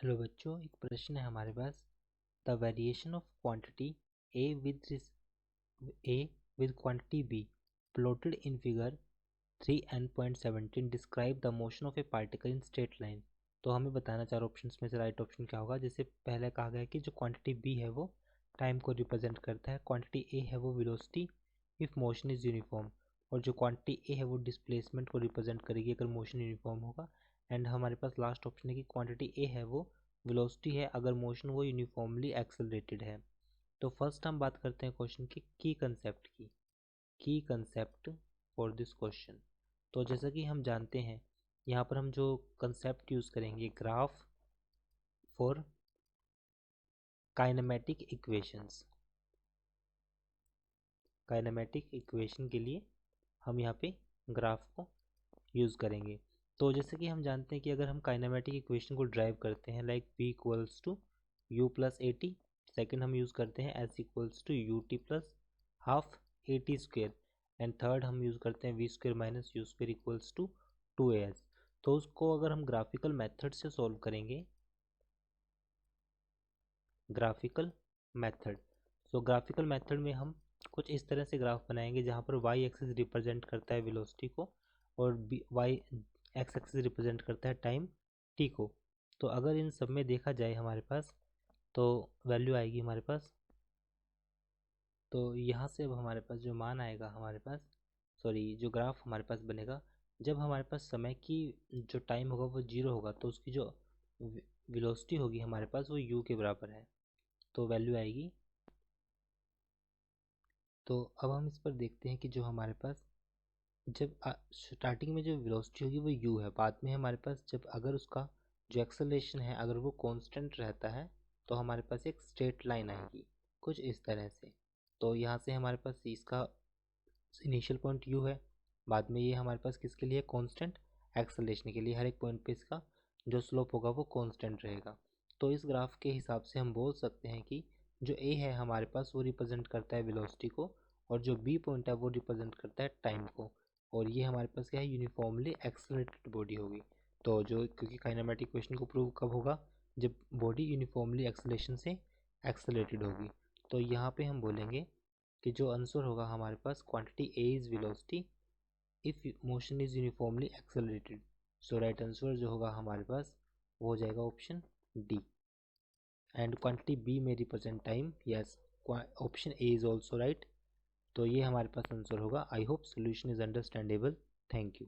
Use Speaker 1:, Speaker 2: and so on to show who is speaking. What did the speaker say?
Speaker 1: Hello बच्चों, एक प्रश्न है हमारे पास। The variation of quantity A with quantity B plotted in figure 3n.17 describe the motion of a particle in straight line. तो हमें बताना चार ऑप्शंस में से राइट ऑप्शन क्या होगा। जैसे पहले कहा गया कि जो क्वांटिटी बी है वो टाइम को रिप्रेजेंट करता है, क्वांटिटी ए है वो velocity if motion is uniform, और जो क्वांटिटी ए है वो डिस्प्लेसमेंट को रिप्रेजेंट करेगी अगर मोशन यूनिफॉर्म होगा। एंड हमारे पास लास्ट ऑप्शन है कि क्वांटिटी ए है वो वेलोसिटी है अगर मोशन वो यूनिफॉर्मली एक्सेलरेटेड है। तो फर्स्ट हम बात करते हैं क्वेश्चन की कंसेप्ट की कंसेप्ट फॉर दिस क्वेश्चन। तो जैसा कि हम जानते हैं, यहाँ पर हम जो कंसेप्ट यूज़ करेंगे, graph for kinematic equations. Kinematic equation के लिए हम यहाँ पे ग्राफ को यूज़ करेंगे। तो जैसे कि हम जानते हैं कि अगर हम काइनेमेटिक इक्वेशन को ड्राइव करते हैं like v equals to u plus a t, second हम यूज़ करते हैं s equals to u t plus half a t square, and third हम यूज़ करते हैं v square minus u square equals to 2as। तो उसको अगर हम ग्राफिकल मेथड से सॉल्व करेंगे, ग्राफिकल मेथड, तो ग्राफिकल मेथड में हम कुछ इस तरह से ग्राफ बनाएंगे जहाँ पर y एक्सिस रिप्रेजेंट करता है वेलोसिटी को और y एक्स एक्सिस रिप्रेजेंट करता है टाइम t को। तो अगर इन सब में देखा जाए हमारे पास तो वैल्यू आएगी हमारे पास, तो यहाँ से अब हमारे पास जो मान आएगा हमारे पास, सॉरी जो ग्राफ हमारे पास बनेगा, जब हमारे पास समय की जो टाइम होगा वो जीरो होगा तो उसकी जो वेलोसिटी होगी हमारे पास वो u के बराबर है। तो वैल्यू आएगी, तो अब हम इस पर देखते हैं कि जो हमारे पास जब स्टार्टिंग में जो वेलोसिटी होगी वो u है, बाद में हमारे पास जब अगर उसका जो एक्सेलरेशन है अगर वो कांस्टेंट रहता है तो हमारे पास एक स्ट्रेट लाइन आएगी कुछ इस तरह से। तो यहाँ से हमारे पास इसका इनिशियल पॉइंट u है, बाद में ये हमारे पास किसके लिए कांस्टेंट, एक्सेलरेशन के लिए, हर एक पॉइंट पे इसका जो स्लोप होगा वो कांस्टेंट रहेगा। तो इस ग्राफ के हिसाब से हम बोल सकते हैं कि जो a है हमारे पास वो रिप्रेजेंट करता है वेलोसिटी को और जो b पॉइंट है वो रिप्रेजेंट करता है टाइम को, और ये हमारे पास क्या है, यूनिफॉर्मली एक्सेलरेटेड बॉडी होगी। तो जो क्योंकि काइनेमेटिक इक्वेशन को प्रूव कब होगा, जब बॉडी यूनिफॉर्मली एक्सेलरेशन से एक्सेलरेटेड होगी। तो यहाँ पे हम बोलेंगे कि जो आंसर होगा हमारे पास quantity a is velocity if motion is uniformly accelerated. So right answer जो होगा हमारे पास वो हो जाएगा option D. And quantity B में represent time, yes option A is also right. तो ये हमारे पास आंसर होगा। I hope solution is understandable. Thank you.